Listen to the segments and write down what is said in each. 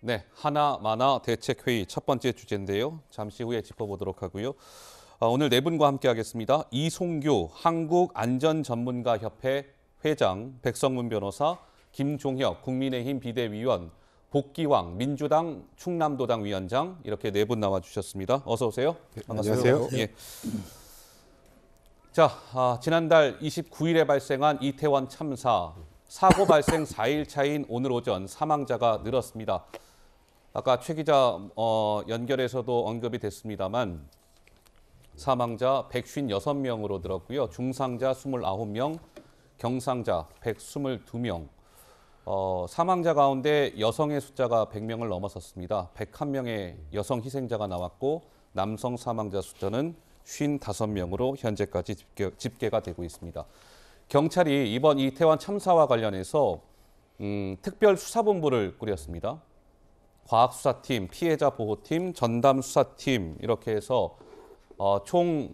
네, 하나마나 대책회의 첫 번째 주제인데요. 잠시 후에 짚어보도록 하고요. 오늘 네 분과 함께하겠습니다. 이송규 한국안전전문가협회 회장, 백성문 변호사, 김종혁 국민의힘 비대위원, 복기왕 민주당 충남도당 위원장 이렇게 네 분 나와주셨습니다. 어서 오세요. 반갑습니다. 안녕하세요. 예. 자, 지난달 29일에 발생한 이태원 참사, 사고 발생 4일 차인 오늘 오전 사망자가 늘었습니다. 아까 최 기자 연결에서도 언급이 됐습니다만 사망자 156명으로 늘었고요. 중상자 29명, 경상자 122명. 사망자 가운데 여성의 숫자가 100명을 넘어섰습니다. 101명의 여성 희생자가 나왔고 남성 사망자 숫자는 55명으로 현재까지 집계가 되고 있습니다. 경찰이 이번 이태원 참사와 관련해서 특별수사본부를 꾸렸습니다. 과학수사팀, 피해자보호팀, 전담수사팀 이렇게 해서 총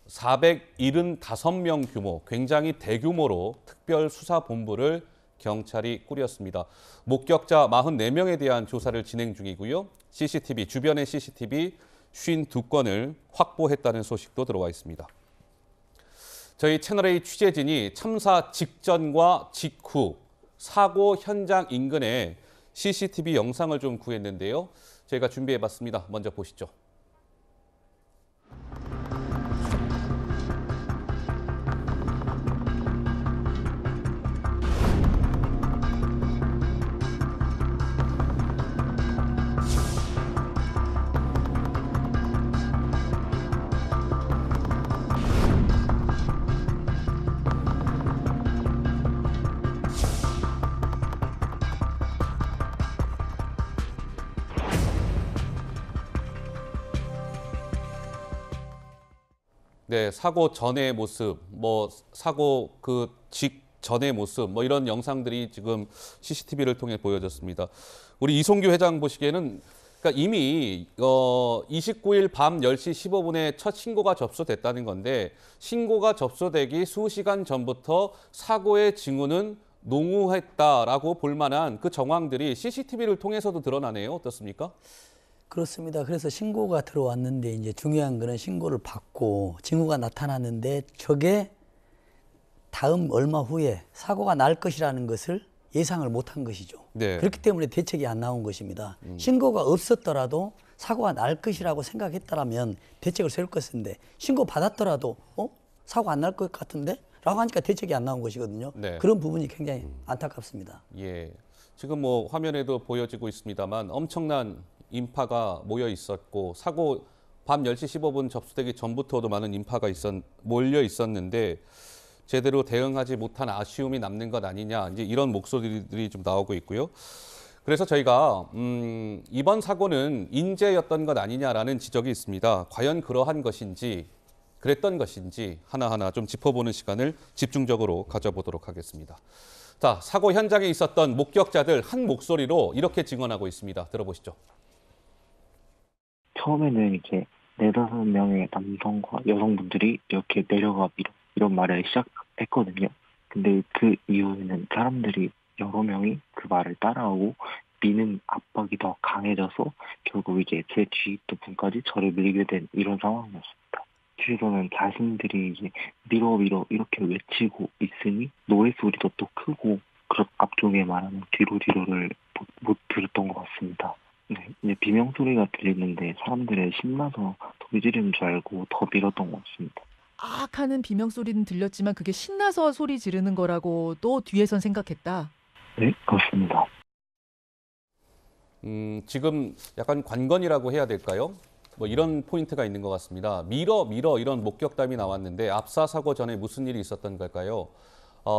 475명 규모, 굉장히 대규모로 특별수사본부를 경찰이 꾸렸습니다. 목격자 44명에 대한 조사를 진행 중이고요. CCTV, 주변의 CCTV 52건을 확보했다는 소식도 들어와 있습니다. 저희 채널A 취재진이 참사 직전과 직후 사고 현장 인근에 CCTV 영상을 좀 구했는데요. 저희가 준비해봤습니다. 먼저 보시죠. 네, 사고 전의 모습, 사고 그 직전의 모습, 이런 영상들이 지금 CCTV를 통해 보여졌습니다. 우리 이송규 회장 보시기에는 그러니까 이미 29일 밤 10시 15분에 첫 신고가 접수됐다는 건데 신고가 접수되기 수시간 전부터 사고의 징후는 농후했다라고 볼 만한 그 정황들이 CCTV를 통해서도 드러나네요. 어떻습니까? 그렇습니다. 그래서 신고가 들어왔는데 이제 중요한 거는 신고를 받고 징후가 나타났는데 저게 다음 얼마 후에 사고가 날 것이라는 것을 예상을 못한 것이죠. 네. 그렇기 때문에 대책이 안 나온 것입니다. 신고가 없었더라도 사고가 날 것이라고 생각했다면 대책을 세울 것인데 신고 받았더라도 사고 안 날 것 같은데? 라고 하니까 대책이 안 나온 것이거든요. 네. 그런 부분이 굉장히 안타깝습니다. 예, 지금 화면에도 보여지고 있습니다만 엄청난 인파가 모여 있었고 사고 밤 10시 15분 접수되기 전부터도 많은 인파가 몰려 있었는데 제대로 대응하지 못한 아쉬움이 남는 것 아니냐 이제 이런 목소리들이 좀 나오고 있고요. 그래서 저희가 이번 사고는 인재였던 것 아니냐라는 지적이 있습니다. 과연 그러한 것인지 그랬던 것인지 하나하나 좀 짚어보는 시간을 집중적으로 가져보도록 하겠습니다. 자, 사고 현장에 있었던 목격자들 한 목소리로 이렇게 증언하고 있습니다. 들어보시죠. 처음에는 이제 4-5명의 남성과 여성분들이 이렇게 내려가 이런 말을 시작했거든요. 근데 그 이후에는 사람들이 여러 명이 그 말을 따라하고 미는 압박이 더 강해져서 결국 이제 제 뒤에 있던 분까지 저를 밀게 된 이런 상황이었습니다. 뒤에서는 자신들이 이제 밀어 이렇게 외치고 있으니 노래 소리도 또 크고 그런 앞쪽에 말하는 뒤로를 못 들었던 것 같습니다. 네, 이제 비명 소리가 들리는데 사람들이 신나서 소리 지르는 줄 알고 더 밀었던 것 같습니다. 악 하는 비명 소리는 들렸지만 그게 신나서 소리 지르는 거라고 또 뒤에선 생각했다. 네, 그렇습니다. 지금 약간 관건이라고 해야 될까요? 이런 포인트가 있는 것 같습니다. 밀어 이런 목격담이 나왔는데 압사 사고 전에 무슨 일이 있었던 걸까요?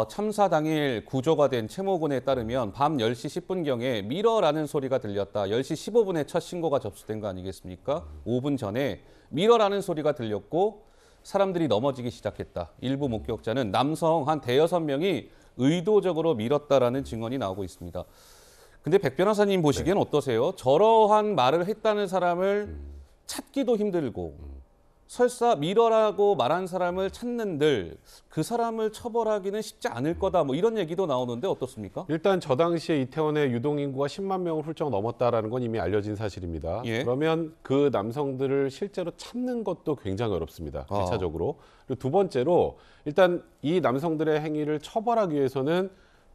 참사 당일 구조가 된 채모군에 따르면 밤 10시 10분경에 밀어라는 소리가 들렸다. 10시 15분에 첫 신고가 접수된 거 아니겠습니까? 5분 전에 밀어라는 소리가 들렸고 사람들이 넘어지기 시작했다. 일부 목격자는 남성 한 5-6명이 의도적으로 밀었다라는 증언이 나오고 있습니다. 근데 백 변호사님 보시기엔 어떠세요? 저러한 말을 했다는 사람을 찾기도 힘들고 설사 미러라고 말한 사람을 찾는들 그 사람을 처벌하기는 쉽지 않을 거다. 뭐 이런 얘기도 나오는데 어떻습니까? 일단 저 당시에 이태원의 유동인구가 10만 명을 훌쩍 넘었다라는 건 이미 알려진 사실입니다. 예. 그러면 그 남성들을 실제로 찾는 것도 굉장히 어렵습니다. 아. 1차적으로. 그리고 두 번째로 일단 이 남성들의 행위를 처벌하기 위해서는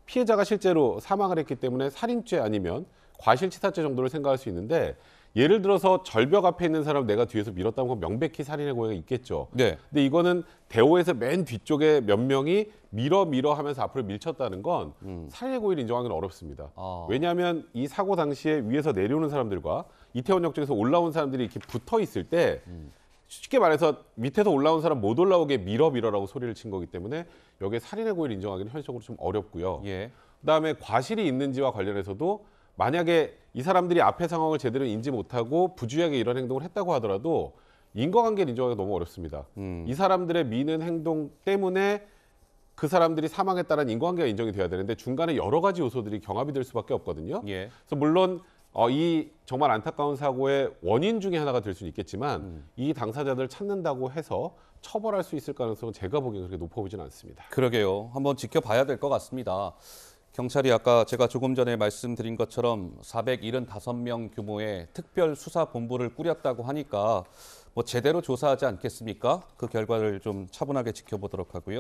피해자가 실제로 사망을 했기 때문에 살인죄 아니면 과실치사죄 정도를 생각할 수 있는데 예를 들어서 절벽 앞에 있는 사람을 내가 뒤에서 밀었다면 그건 명백히 살인의 고의가 있겠죠. 네. 근데 이거는 대호에서 맨 뒤쪽에 몇 명이 밀어 하면서 앞으로 밀쳤다는 건 살인의 고의를 인정하기는 어렵습니다. 아. 왜냐하면 이 사고 당시에 위에서 내려오는 사람들과 이태원역 쪽에서 올라온 사람들이 이렇게 붙어 있을 때 쉽게 말해서 밑에서 올라온 사람 못 올라오게 밀어라고 소리를 친 거기 때문에 여기에 살인의 고의를 인정하기는 현실적으로 좀 어렵고요. 예. 그다음에 과실이 있는지와 관련해서도 만약에 이 사람들이 앞의 상황을 제대로 인지 못하고 부주의하게 이런 행동을 했다고 하더라도 인과관계를 인정하기가 너무 어렵습니다. 이 사람들의 미는 행동 때문에 그 사람들이 사망했다는 인과관계가 인정이 돼야 되는데 중간에 여러 가지 요소들이 경합이 될 수밖에 없거든요. 예. 그래서 물론 이 정말 안타까운 사고의 원인 중에 하나가 될 수는 있겠지만 이 당사자들을 찾는다고 해서 처벌할 수 있을 가능성은 제가 보기엔 그렇게 높아 보지는 않습니다. 그러게요. 한번 지켜봐야 될 것 같습니다. 경찰이 아까 제가 조금 전에 말씀드린 것처럼 475명 규모의 특별수사본부를 꾸렸다고 하니까 뭐 제대로 조사하지 않겠습니까? 그 결과를 좀 차분하게 지켜보도록 하고요.